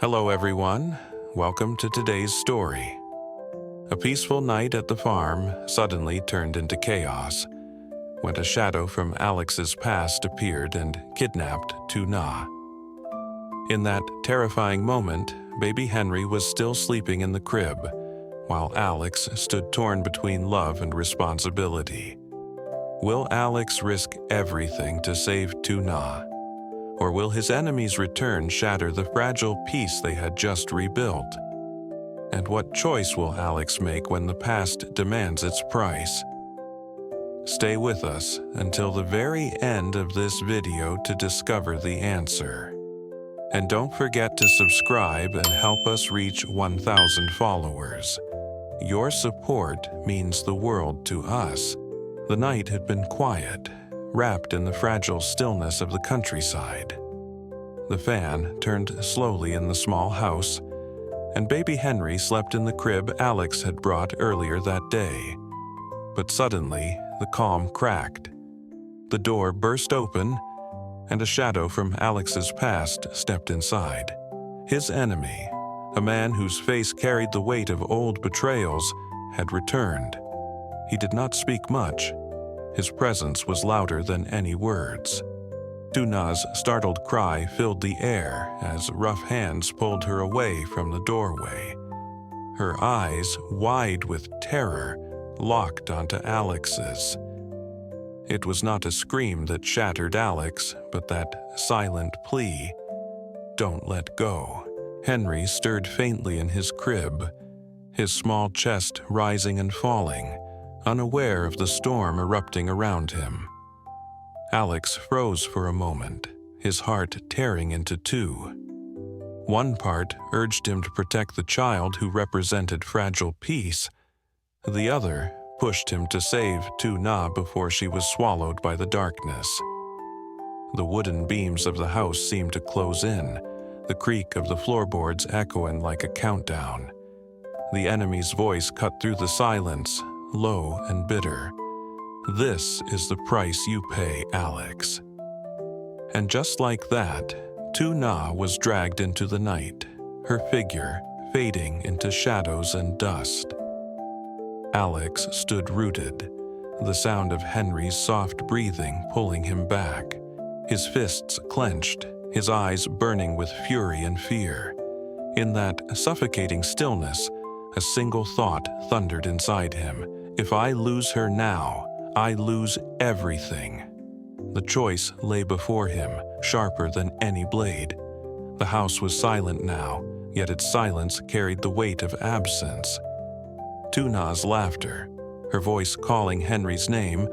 Hello everyone, welcome to today's story. A peaceful night at the farm suddenly turned into chaos when a shadow from Alex's past appeared and kidnapped Tuna. In that terrifying moment, baby Henry was still sleeping in the crib, while Alex stood torn between love and responsibility. Will Alex risk everything to save Tuna? Or will his enemy's return shatter the fragile peace they had just rebuilt? And what choice will Alex make when the past demands its price? Stay with us until the very end of this video to discover the answer. And don't forget to subscribe and help us reach 1,000 followers. Your support means the world to us. The night had been quiet, wrapped in the fragile stillness of the countryside. The fan turned slowly in the small house, and baby Henry slept in the crib Alex had brought earlier that day. But suddenly, the calm cracked. The door burst open, and a shadow from Alex's past stepped inside. His enemy, a man whose face carried the weight of old betrayals, had returned. He did not speak much. His presence was louder than any words. Tuna's startled cry filled the air as rough hands pulled her away from the doorway. Her eyes, wide with terror, locked onto Alex's. It was not a scream that shattered Alex, but that silent plea. "Don't let go." Henry stirred faintly in his crib, his small chest rising and falling, unaware of the storm erupting around him. Alex froze for a moment, his heart tearing into two. One part urged him to protect the child who represented fragile peace. The other pushed him to save Tuna before she was swallowed by the darkness. The wooden beams of the house seemed to close in, the creak of the floorboards echoing like a countdown. The enemy's voice cut through the silence, low and bitter. "This is the price you pay, Alex." And just like that, Tuna was dragged into the night, her figure fading into shadows and dust. Alex stood rooted, the sound of Henry's soft breathing pulling him back, his fists clenched, his eyes burning with fury and fear. In that suffocating stillness, a single thought thundered inside him. If I lose her now, I lose everything. The choice lay before him, sharper than any blade. The house was silent now, yet its silence carried the weight of absence. Tuna's laughter, her voice calling Henry's name,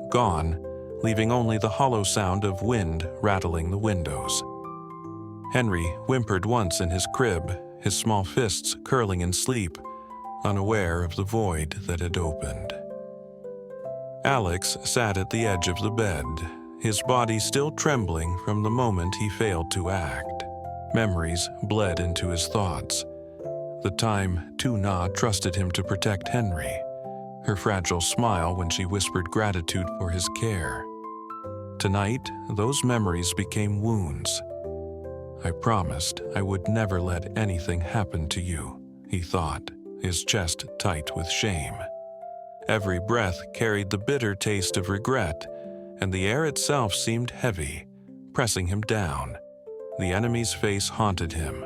gone, leaving only the hollow sound of wind rattling the windows. Henry whimpered once in his crib, his small fists curling in sleep, unaware of the void that had opened. Alex sat at the edge of the bed, his body still trembling from the moment he failed to act. Memories bled into his thoughts. The time Tuna trusted him to protect Henry, her fragile smile when she whispered gratitude for his care. Tonight, those memories became wounds. "I promised I would never let anything happen to you," he thought, his chest tight with shame. Every breath carried the bitter taste of regret, and the air itself seemed heavy, pressing him down. The enemy's face haunted him,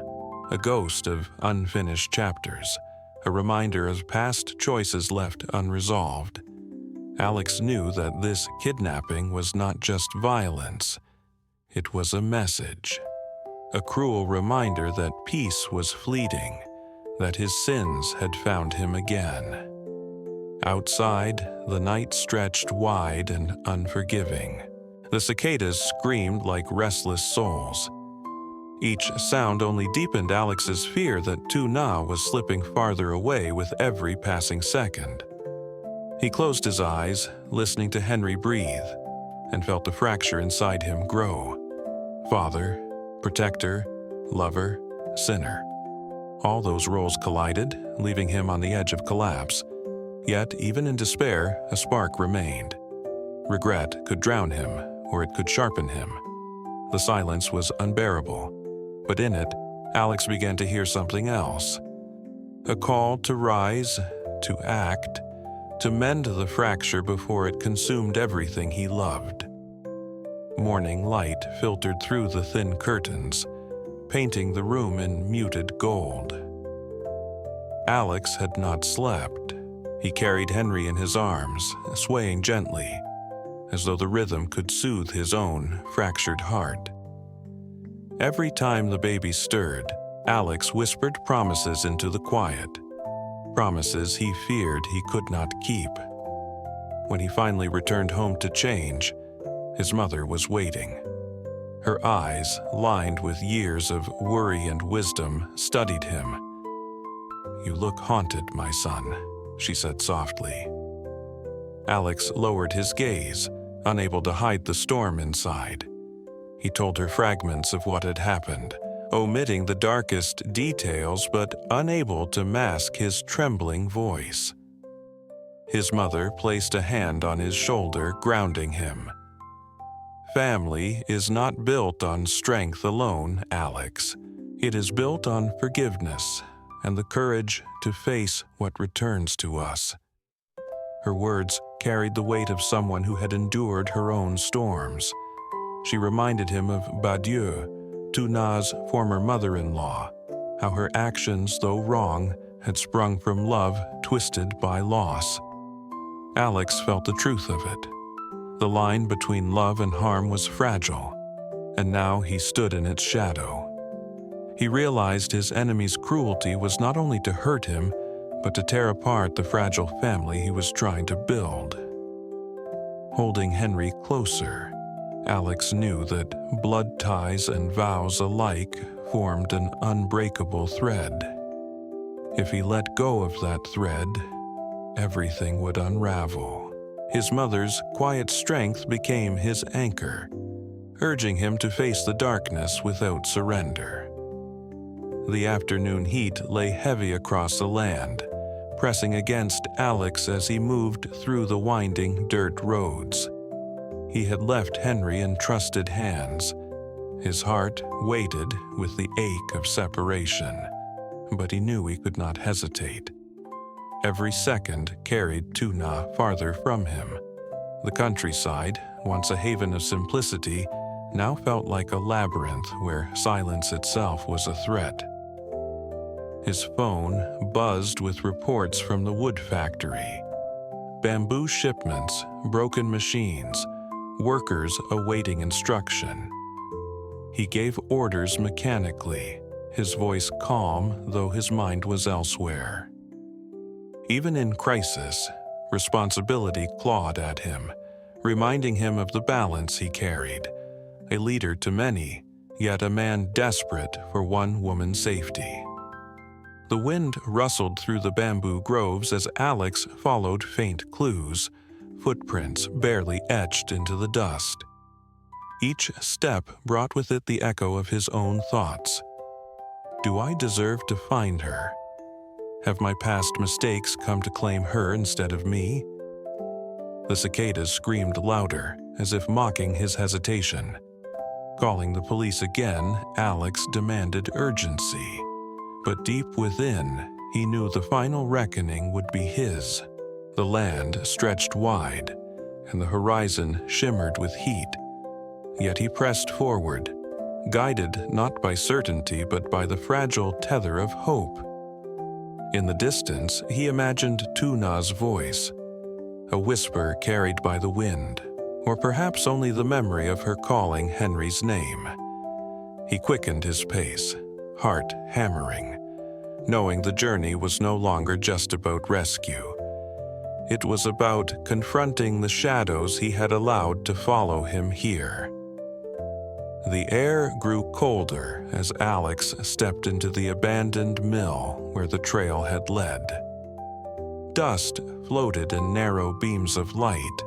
a ghost of unfinished chapters, a reminder of past choices left unresolved. Alex knew that this kidnapping was not just violence. It was a message, a cruel reminder that peace was fleeting, that his sins had found him again. Outside, the night stretched wide and unforgiving. The cicadas screamed like restless souls. Each sound only deepened Alex's fear that Tuna was slipping farther away with every passing second. He closed his eyes, listening to Henry breathe, and felt the fracture inside him grow. Father, protector, lover, sinner. All those roles collided, leaving him on the edge of collapse. Yet, even in despair, a spark remained. Regret could drown him, or it could sharpen him. The silence was unbearable, but in it, Alex began to hear something else. A call to rise, to act, to mend the fracture before it consumed everything he loved. Morning light filtered through the thin curtains, painting the room in muted gold. Alex had not slept. He carried Henry in his arms, swaying gently, as though the rhythm could soothe his own fractured heart. Every time the baby stirred, Alex whispered promises into the quiet, promises he feared he could not keep. When he finally returned home to change, his mother was waiting. Her eyes, lined with years of worry and wisdom, studied him. "You look haunted, my son," she said softly. Alex lowered his gaze, unable to hide the storm inside. He told her fragments of what had happened, omitting the darkest details but unable to mask his trembling voice. His mother placed a hand on his shoulder, grounding him. "Family is not built on strength alone, Alex. It is built on forgiveness and the courage to face what returns to us." Her words carried the weight of someone who had endured her own storms. She reminded him of Badieu, Tuna's former mother-in-law, how her actions, though wrong, had sprung from love twisted by loss. Alex felt the truth of it. The line between love and harm was fragile, and now he stood in its shadow. He realized his enemy's cruelty was not only to hurt him, but to tear apart the fragile family he was trying to build. Holding Henry closer, Alex knew that blood ties and vows alike formed an unbreakable thread. If he let go of that thread, everything would unravel. His mother's quiet strength became his anchor, urging him to face the darkness without surrender. The afternoon heat lay heavy across the land, pressing against Alex as he moved through the winding dirt roads. He had left Henry in trusted hands. His heart weighted with the ache of separation, but he knew he could not hesitate. Every second carried Tuna farther from him. The countryside, once a haven of simplicity, now felt like a labyrinth where silence itself was a threat. His phone buzzed with reports from the wood factory. Bamboo shipments, broken machines, workers awaiting instruction. He gave orders mechanically, his voice calm though his mind was elsewhere. Even in crisis, responsibility clawed at him, reminding him of the balance he carried, a leader to many, yet a man desperate for one woman's safety. The wind rustled through the bamboo groves as Alex followed faint clues, footprints barely etched into the dust. Each step brought with it the echo of his own thoughts. Do I deserve to find her? Have my past mistakes come to claim her instead of me? The cicadas screamed louder, as if mocking his hesitation. Calling the police again, Alex demanded urgency. But deep within, he knew the final reckoning would be his. The land stretched wide, and the horizon shimmered with heat. Yet he pressed forward, guided not by certainty but by the fragile tether of hope. In the distance, he imagined Tuna's voice, a whisper carried by the wind, or perhaps only the memory of her calling Henry's name. He quickened his pace, heart hammering, knowing the journey was no longer just about rescue. It was about confronting the shadows he had allowed to follow him here. The air grew colder as Alex stepped into the abandoned mill where the trail had led. Dust floated in narrow beams of light,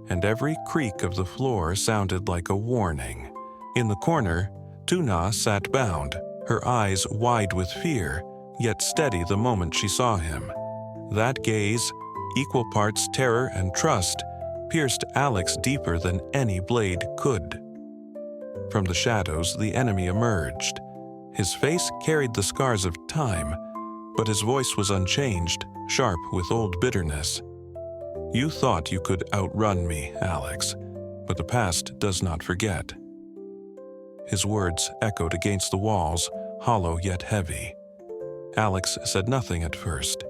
and every creak of the floor sounded like a warning. In the corner, Tuna sat bound, her eyes wide with fear, yet steady the moment she saw him. That gaze, equal parts terror and trust, pierced Alex deeper than any blade could. From the shadows, the enemy emerged, His face carried the scars of time, but his voice was unchanged, sharp with old bitterness. "You thought you could outrun me, Alex, but the past does not forget." His words echoed against the walls, hollow yet heavy. Alex said nothing at first.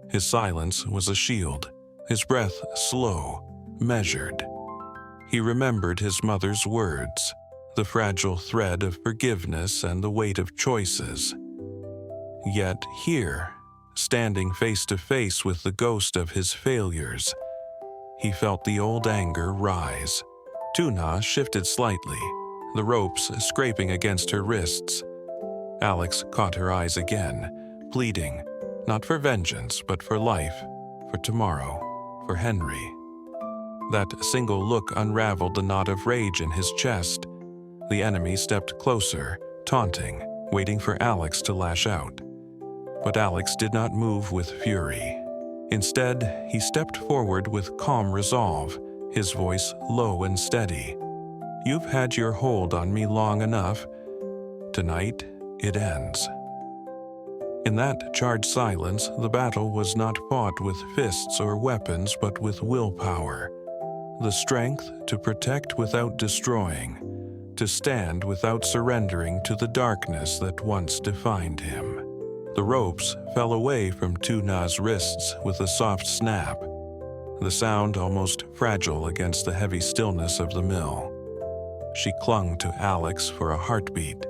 His silence was a shield, his breath slow, measured. He remembered his mother's words, the fragile thread of forgiveness and the weight of choices. Yet here, standing face to face with the ghost of his failures, he felt the old anger rise. Tuna shifted slightly, the ropes scraping against her wrists. Alex caught her eyes again, pleading, not for vengeance, but for life, for tomorrow, for Henry. That single look unraveled the knot of rage in his chest. The enemy stepped closer, taunting, waiting for Alex to lash out. But Alex did not move with fury. Instead, he stepped forward with calm resolve, his voice low and steady. "You've had your hold on me long enough. Tonight, it ends." In that charged silence, the battle was not fought with fists or weapons, but with willpower. The strength to protect without destroying, to stand without surrendering to the darkness that once defined him. The ropes fell away from Tuna's wrists with a soft snap, the sound almost fragile against the heavy stillness of the mill. She clung to Alex for a heartbeat,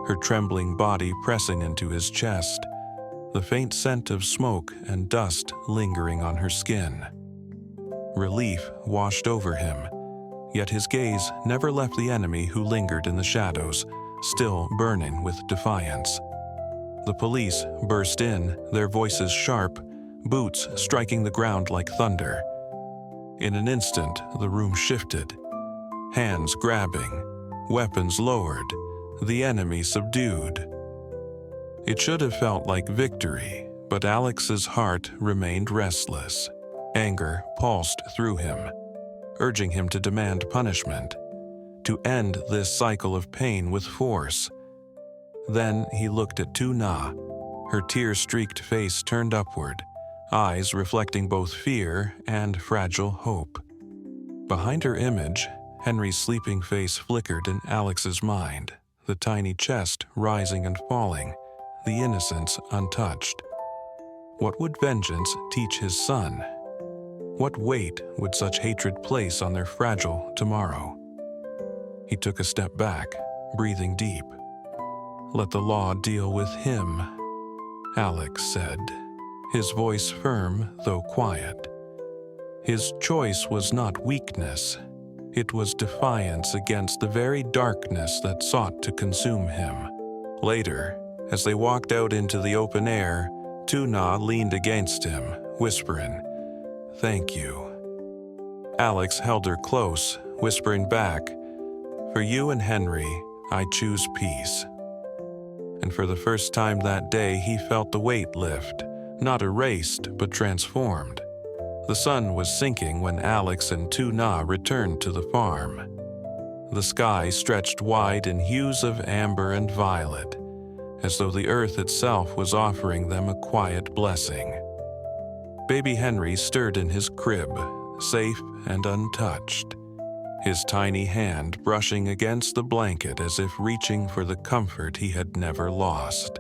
her trembling body pressing into his chest, the faint scent of smoke and dust lingering on her skin. Relief washed over him, yet his gaze never left the enemy who lingered in the shadows, still burning with defiance. The police burst in, their voices sharp, boots striking the ground like thunder. In an instant, the room shifted. Hands grabbing, weapons lowered, the enemy subdued. It should have felt like victory, but Alex's heart remained restless. Anger pulsed through him, urging him to demand punishment, to end this cycle of pain with force. Then he looked at Tuna, her tear-streaked face turned upward, eyes reflecting both fear and fragile hope. Behind her image, Henry's sleeping face flickered in Alex's mind, the tiny chest rising and falling, the innocence untouched. What would vengeance teach his son? What weight would such hatred place on their fragile tomorrow? He took a step back, breathing deep. "Let the law deal with him," Alex said, his voice firm though quiet. His choice was not weakness. It was defiance against the very darkness that sought to consume him. Later, as they walked out into the open air, Tuna leaned against him, whispering, "Thank you." Alex held her close, whispering back, "For you and Henry, I choose peace." And for the first time that day, he felt the weight lift, not erased, but transformed. The sun was sinking when Alex and Tuna returned to the farm. The sky stretched wide in hues of amber and violet, as though the earth itself was offering them a quiet blessing. Baby Henry stirred in his crib, safe and untouched, his tiny hand brushing against the blanket as if reaching for the comfort he had never lost.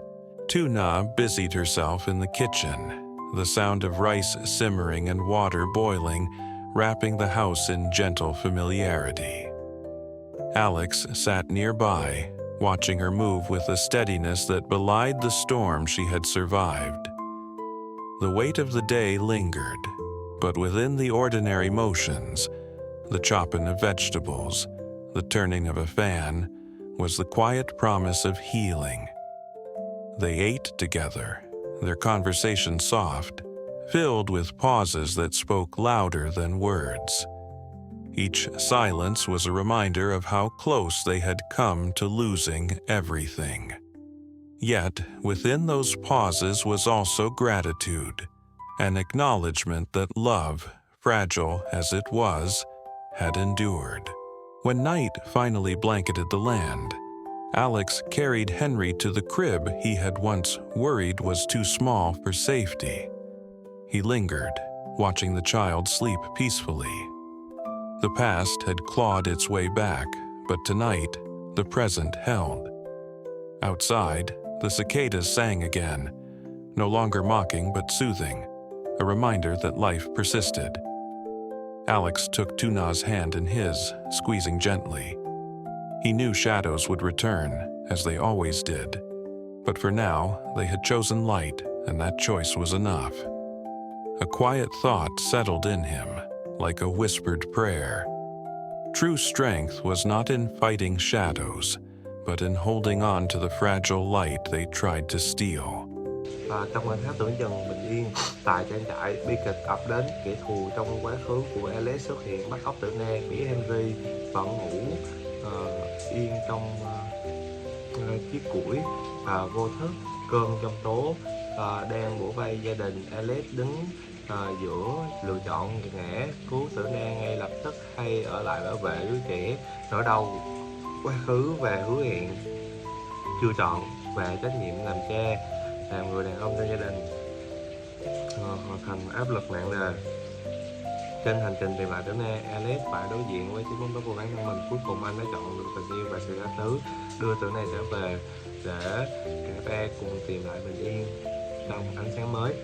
Tuna busied herself in the kitchen, the sound of rice simmering and water boiling, wrapping the house in gentle familiarity. Alex sat nearby, watching her move with a steadiness that belied the storm she had survived. The weight of the day lingered, but within the ordinary motions, the chopping of vegetables, the turning of a fan, was the quiet promise of healing. They ate together, their conversation soft, filled with pauses that spoke louder than words. Each silence was a reminder of how close they had come to losing everything. Yet, within those pauses was also gratitude, an acknowledgement that love, fragile as it was, had endured. When night finally blanketed the land, Alex carried Henry to the crib he had once worried was too small for safety. He lingered, watching the child sleep peacefully. The past had clawed its way back, but tonight, the present held. Outside, the cicadas sang again, no longer mocking but soothing, a reminder that life persisted. Alex took Tuna's hand in his, squeezing gently. He knew shadows would return, as they always did. But for now, they had chosen light, and that choice was enough. A quiet thought settled in him, like a whispered prayer. True strength was not in fighting shadows, but in holding on to the fragile light they tried to steal. Trong khoảnh khắc tưởng chừng bình yên tại trang trại, bi kịch ập đến. Kẻ thù trong quá khứ của Alex xuất hiện, bắt cóc Tuna, nghĩ Henry vẫn ngủ yên trong chiếc củi vô thức. Cơm trong tố đang bủa vây gia đình. Alex đứng giữa lựa chọn ngã cứu Tuna ngay lập tức hay ở lại bảo vệ đứa trẻ. Nỗi đau quá khứ và hứa hẹn chưa chọn, và trách nhiệm làm cha, làm người đàn ông trong gia đình hoàn thành áp lực nặng nề. Trên hành trình tìm lại Tuna, Alex phải đối diện với chính bóng tối của bản thân mình. Cuối cùng anh đã chọn được tình yêu và sự tha thứ, đưa Tuna trở về để cả ba cùng tìm lại bình yên trong ánh sáng mới.